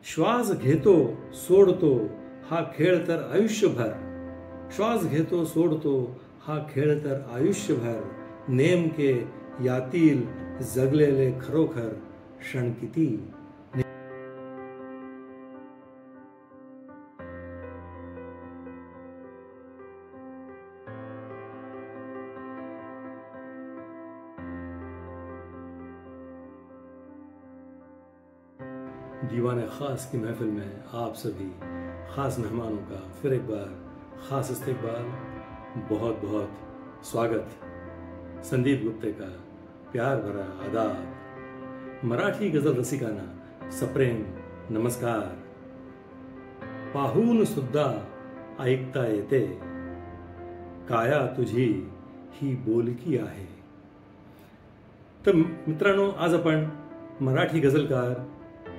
श्वास घेतो सोडतो हा खेळ तर आयुष्यभर, श्वास घेतो सोडतो हा खेळ तर आयुष्यभर, नेमके यातील जगलेले खरोखर क्षण किती. दीवाने खास की महफिल में आप सभी खास मेहमानों का फिर एक बार खास इस्तकबाल, बहुत बहुत स्वागत. संदीप गुप्ते का प्यार भरा आदाब. मराठी गजल रसिकांना सप्रेम नमस्कार. पाहून सुद्धा ऐकता येते, काया तुझी ही बोलकी आहे. तर मित्रांनो, आज आपण मराठी गझलकार,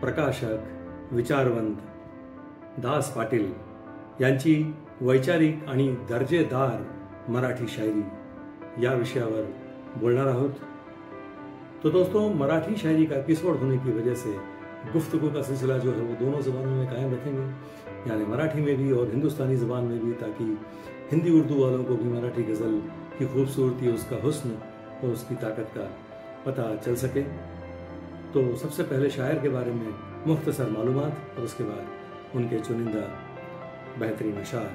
प्रकाशक, विचारवंत दास पाटील यांची वैचारिक आणि दर्जेदार मराठी शायरी या विषयावर बोलणार आहोत. तो दोस्तों, मराठी शायरी का एपिसोड होने की वजह से गुफ्तगू का सिलसिला जो है वो दोनों ज़बानों में कायम रखेंगे, यानी मराठी में भी और हिंदुस्तानी ज़बान में भी, ताकि हिंदी उर्दू वालों को भी मराठी गज़ल की खूबसूरती, उसका हुस्न और उसकी ताकत का पता चल सके. तो सबसे पहले शायर के बारे में मुख्तसर मालूमात और उसके बाद उनके चुनिंदा बेहतरीन अशार.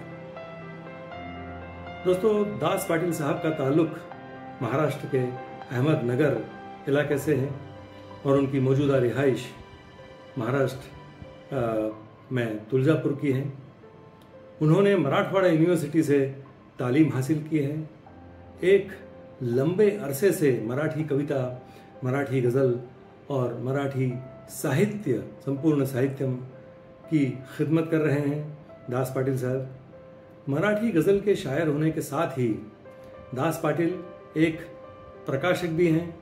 दोस्तों, दास पाटिल साहब का ताल्लुक महाराष्ट्र के अहमदनगर इलाके से है और उनकी मौजूदा रिहाइश महाराष्ट्र में तुलजापुर की है. उन्होंने मराठवाड़ा यूनिवर्सिटी से तालीम हासिल की है. एक लंबे अरसे से मराठी कविता, मराठी गज़ल और मराठी साहित्य, संपूर्ण साहित्यम की खिदमत कर रहे हैं दास पाटिल साहब. मराठी गज़ल के शायर होने के साथ ही दास पाटिल एक प्रकाशक भी हैं.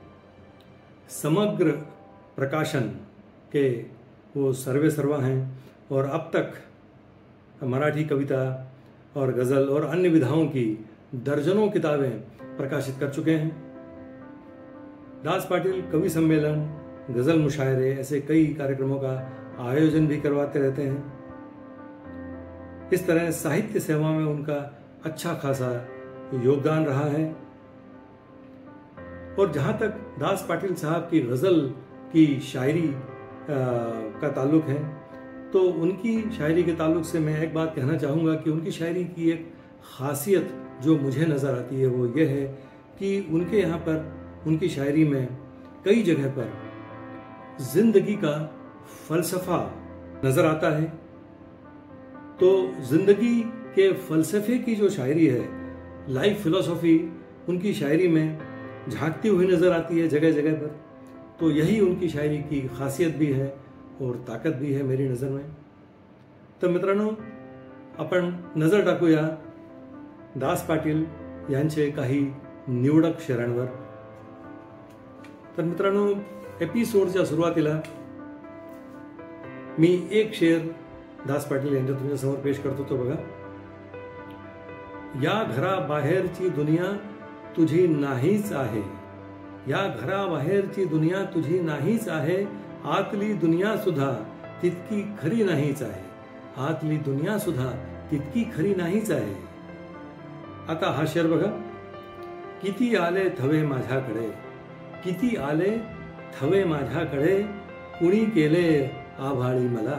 समग्र प्रकाशन के वो सर्वे सर्वा हैं और अब तक मराठी कविता और गज़ल और अन्य विधाओं की दर्जनों किताबें प्रकाशित कर चुके हैं. दास पाटिल कवि सम्मेलन, गज़ल मुशायरे, ऐसे कई कार्यक्रमों का आयोजन भी करवाते रहते हैं. इस तरह साहित्य सेवा में उनका अच्छा खासा योगदान रहा है. और जहाँ तक दास पाटिल साहब की गज़ल की शायरी का ताल्लुक है, तो उनकी शायरी के ताल्लुक से मैं एक बात कहना चाहूँगा कि उनकी शायरी की एक खासियत जो मुझे नज़र आती है वो ये है कि उनके यहाँ पर, उनकी शायरी में कई जगह पर जिंदगी का फलसफा नजर आता है. तो जिंदगी के फलसफे की जो शायरी है, लाइफ फिलोसॉफी, उनकी शायरी में झांकती हुई नजर आती है जगह जगह पर. तो यही उनकी शायरी की खासियत भी है और ताकद भी है मेरी नज़र में. तर मित्रांनो, आपण नजर टाकूया दास पाटील यांचे काही निवडक शेरांवर. तर मित्रांनो, एपिसोडच्या सुरुवातीला मी एक शेर दास पाटील यांच्या तुमच्यासमोर पेश करतो. तो बघा. या घराबाहेरची दुनिया तुझी नाहीच आहे, या घराबाहेरची दुनिया तुझी नाहीच आहे, आतली दुनिया सुद्धा तितकी खरी नाहीच आहे, आतली दुनिया सुद्धा तितकी खरी नाहीच आहे. आता हा शेर बघा. किती आले थवे माझ्याकडे, किती आले थवे माझ्याकडे, कुणी केले आभाळी मला,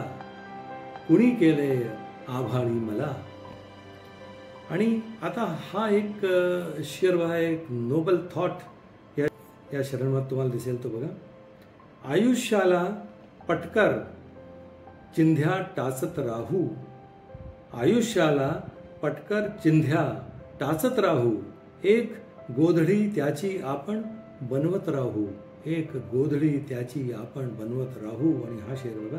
कुणी केले आभाळी मला. आणि आता हा एक शेर बघा, एक नोबल थॉट या शेरांमध्ये तुम्हाला दिसेल. तो बघा. आयुष्याला पटकर चिंध्या टाचत राहू, आयुष्याला पटकर चिंध्या टाचत राहू, एक गोधडी त्याची आपण बनवत राहू, एक गोधडी त्याची आपण बनवत राहू. आणि हा शेर बघा.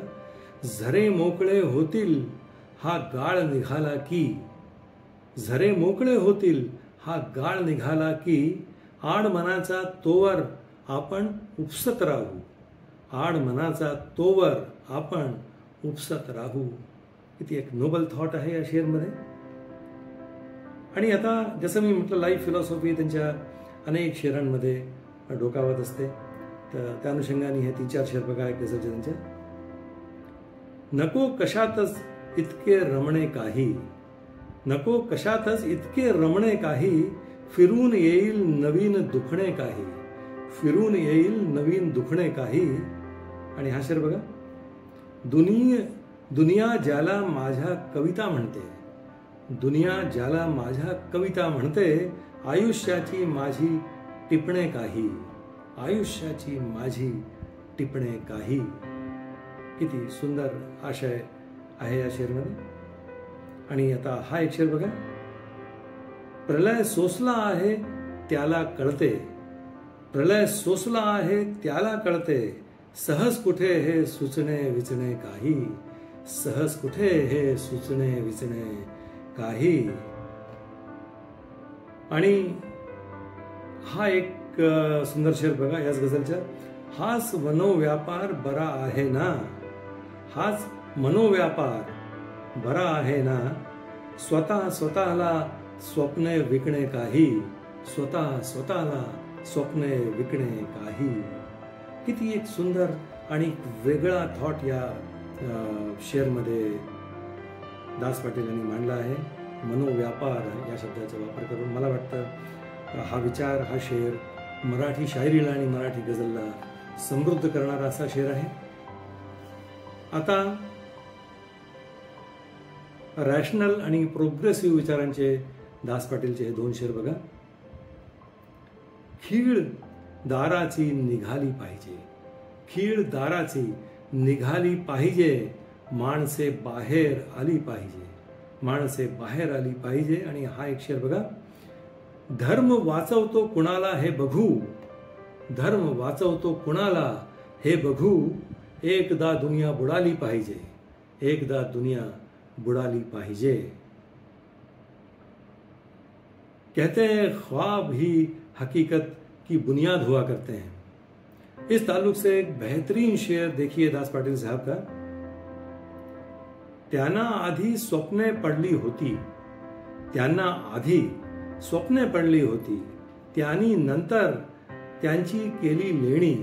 झरे मोकळे होतील हा गाळ निघाला की, झरे मोकळे होतील हा गाळ निघाला की, आड मनाचा तोवर आपण उपसत राहू, आड मनाचा तोवर आपण उपसत राहू. किती एक नोबल थॉट आहे या शेअरमध्ये. आणि आता जसं मी म्हटलं, लाईफ फिलॉसॉफी त्यांच्या अनेक शेरांमध्ये डोकावत असते. तर त्या अनुषंगाने हे 3-4 शेर बघा एक गझलचे त्यांच्या. नको कशातच इतके रमणे काही, नको कशातच इतके रमणे काही, फिरून येईल नवीन दुखणे काही, फिरून येईल नवीन दुखणे काही. आणि हा शेर बघा, दुनिया ज्याला माझ्या कविता म्हणते, दुनिया ज्याला माझ्या कविता म्हणते, आयुष्याची माझी टिपणे काही, आयुष्याची माझी टिपणे काही. किती सुंदर आशय आहे या शेरमध्ये. आणि आता हा एक शेर बघा, प्रलय सोसला आहे त्याला कळते, प्रलय सोसला आहे त्याला कळते, सहज कुठे हे सुचणे विचणे काही, सहज कुठे हे सुचणे विचणे काही. आणि हा एक सुंदर शेर बघा याच गझलच्या, हाच मनोव्यापार बरा आहे ना, हाच मनोव्यापार बरा आहे ना, स्वतःला स्वप्ने विकणे काही, स्वतःला स्वप्ने विकणे काही. किती एक सुंदर आणि वेगळा थॉट या शेअरमध्ये दास पाटील यांनी मांडला आहे. मनोव्यापार या शब्दाचा वापर करून मला वाटतं हा विचार, हा शेर मराठी शायरीला आणि मराठी गझलला समृद्ध करणारा असा शेर आहे. आता रॅशनल आणि प्रोग्रेसिव्ह विचारांचे दास पाटीलचे हे दोन शेर बघा. खीळ दाराची निघाली पाहिजे, खीळ दाराची निघाली पाहिजे, माणसे बाहेर आली पाहिजे, माणसे बाहेर आली पाहिजे. आणि हा एक शेर बघा, धर्म वाचवतो कुणाला हे बघू, धर्म वाचवतो कुणाला हे बघू, एकदा दुनिया बुडाली पाहिजे, एकदा दुनिया बुडाली पाहिजे. कहते हैं ख्वाब ही हकीकत की बुनियाद हुआ करते हैं. इस ताल्लुक से एक बेहतरीन शेर देखिए दास पाटील साहब का. त्यांना आधी स्वप्ने पडली होती, त्यांना आधी स्वप्ने पडली होती, त्यांनी नंतर त्यांची केली लेणी,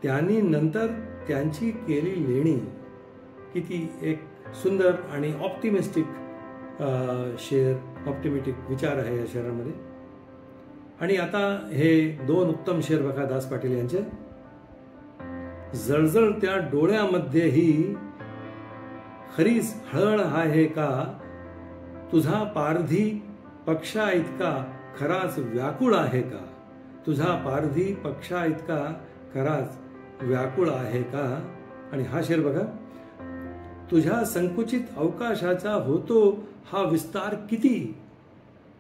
त्यांनी नंतर त्यांची केली लेणी. किती एक सुंदर आणि ऑप्टिमिस्टिक शेर, ऑप्टिमिस्टिक विचार आहे या शेरामध्ये. आणि आता हे दोन उत्तम शेर बघा दास पाटील यांचे. जळजळत्या डोळ्यामध्येही खरीच हळहळ आहे का, तुझा पारधी पक्षा इतका खराच व्याकुळ आहे का, तुझा पारधी पक्षा इतका खराच व्याकुळ आहे का. आणि हा शेर बघा, तुझ्या संकुचित अवकाशाचा होतो हा विस्तार किती,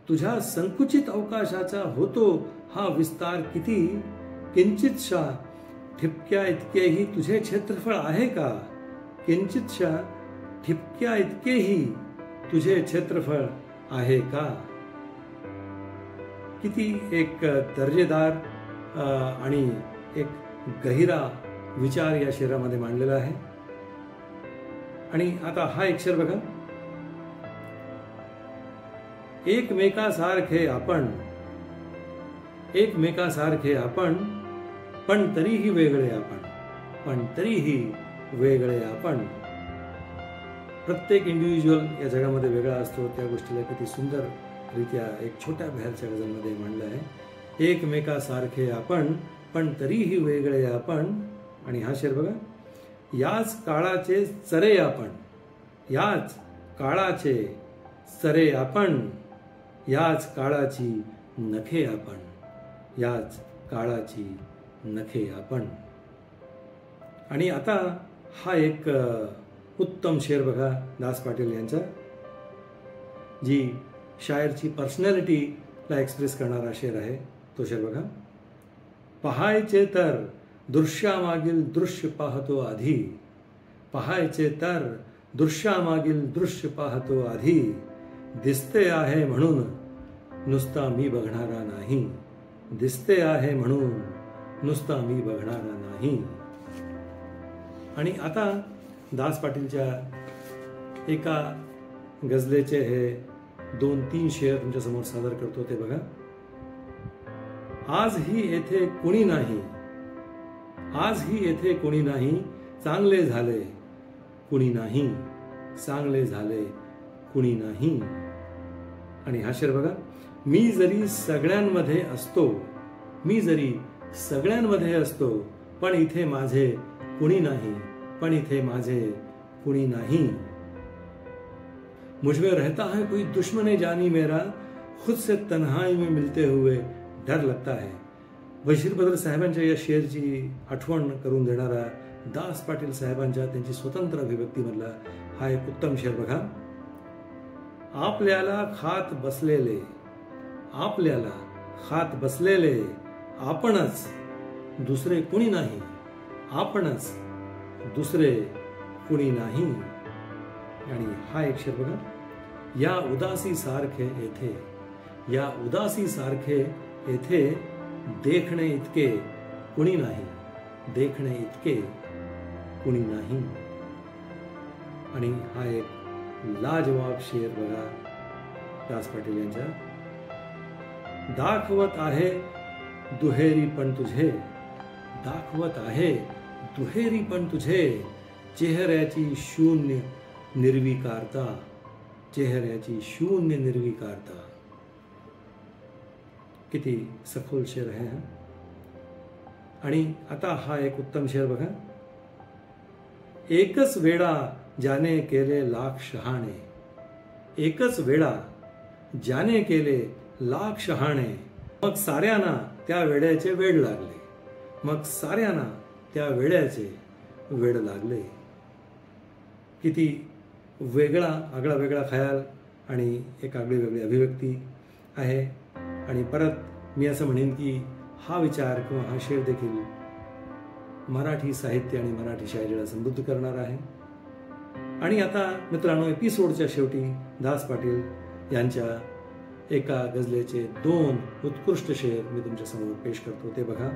तुझ्या संकुचित अवकाशाचा होतो हा विस्तार किती, किंचितशा ठिपक्या इतकेही तुझे क्षेत्रफळ आहे का, किंचितशा ठिपक्या इतकेही तुझे क्षेत्रफळ आहे का. किती एक दर्जेदार आणि एक गहिरा विचार या शेरामध्ये मांडलेला आहे. आणि आता हा एक शेर बघा, एकमेकासारखे आपण, एकमेकासारखे आपण, पण तरीही वेगळे आपण, पण तरीही वेगळे आपण. प्रत्येक इंडिव्हिज्युअल या जगामध्ये वेगळा असतो. त्या गोष्टीला किती सुंदर रित्या एक छोट्या बाहेरच्या गझलमध्ये मांडलं आहे. एकमेकासारखे आपण, पण तरीही वेगळे आपण. आणि हा शेर बघा, याच काळाचे चरे आपण, याच काळाचे चरे आपण, याच काळाची नखे आपण, याच काळाची नखे आपण. आणि आता हा एक उत्तम शेर बघा दास पाटील यांचा, जी शायरची पर्सनॅलिटीला एक्सप्रेस करणारा शेर आहे. तो शेर बघा, पहायचे तर दृश्यामागील दृश्य पाहतो आधी, पहायचे तर दृश्यामागील दृश्य पाहतो आधी, दिसते आहे म्हणून नुसता मी बघणारा नाही, दिसते आहे म्हणून नुसता मी बघणारा नाही. आणि आता दास पाटीलच्या एका गझलेचे हे 2-3 शेर तुमच्या समोर सादर करतो. ते बघा, आजही येथे कोणी नाही, आजही येथे कोणी नाही, चांगले झाले, कुणी नाही, चांगले झाले कुणी नाही. आणि हा शेर बघा, मी जरी सगळ्यांमध्ये असतो, पण इथे माझे कुणी नाही. मुझ में रहता है कोई दुश्मन जानी मेरा, खुद से तन्हाई में मिलते हुए डर लगता है. बशीर बद्र साहेबांच्या या शेरची आठवण करून देणारा दास पाटील साहेबांच्या त्यांची स्वतंत्र अभिव्यक्ती मधला हा एक उत्तम शेर बघा. आपल्याला खात बसलेले आपणच, दुसरे कुणी नाही. आणि हा एक शेर बघा, या उदासी सारखे येथे देखणे इतके कुणी नाही. आणि हा एक लाजवाब शेर बघा दास पाटील यांचा. दाखवत आहे दुहेरी पण तुझे, चेहऱ्याची शून्य निर्विकारता. किती सखोल शेर आहे हा. आणि आता हा एक उत्तम शेर बघा. एकच वेळा ज्याने केले लाख शहाणे, मग साऱ्यांना त्या वेड्याचे वेड लागले. किती आगळा वेगळा खयाल आणि एक आगळी वेगळी अभिव्यक्ती आहे. आणि परत मी असं म्हणेन की हा विचार किंवा हा शेर देखील मराठी साहित्य आणि मराठी शायरीला समृद्ध करणार आहे. आणि आता मित्रांनो, एपिसोडच्या शेवटी दास पाटील यांच्या एका गझलेचे 2 उत्कृष्ट शेर मी तुमच्या समोर पेश करतो. ते बघा.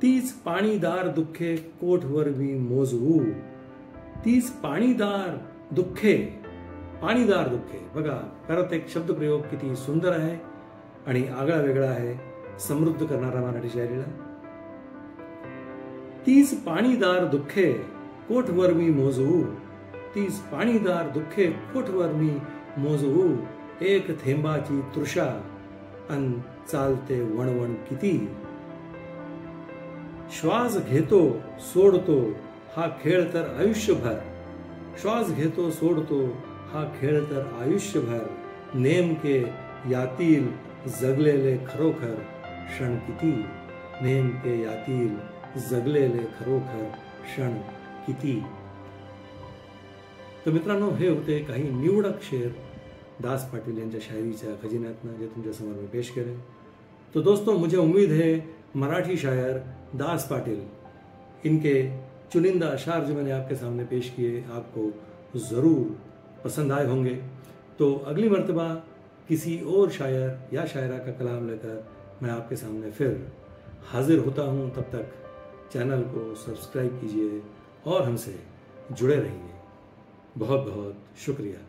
तीच पाणीदार दुःखे कोठवर मी मोजवू, तीच पाणीदार दुःखे बघा. परत एक शब्दप्रयोग किती सुंदर आहे आणि आगळा वेगळा आहे, समृद्ध करणारा मराठी शायरीला. तीच पाणीदार दुःखे कोठवर मी मोजवू, एक थेंबाची तृषा अन चालते वणवण किती. श्वास घेतो सोडतो हा खेळ तर आयुष्यभर, नेमके यातील जगलेले खरोखर क्षण किती. तर मित्रांनो, हे होते काही निवडक शेर दास पाटिल यांच्या शायरीच्या खजिन्यातनं जे तुमच्या समोर मैं पेश करें। तो दोस्तों मुझे उम्मीद है मराठी शायर दास पाटिल इनके चुनिंदा अशार जो मैंने आपके सामने पेश किए आपको ज़रूर पसंद आए होंगे। तो अगली मर्तबा किसी और शायर या शायरा का कलाम लेकर मैं आपके सामने फिर हाजिर होता हूँ। तब तक चैनल को सब्सक्राइब कीजिए और हमसे जुड़े रहिए। बहुत बहुत शुक्रिया।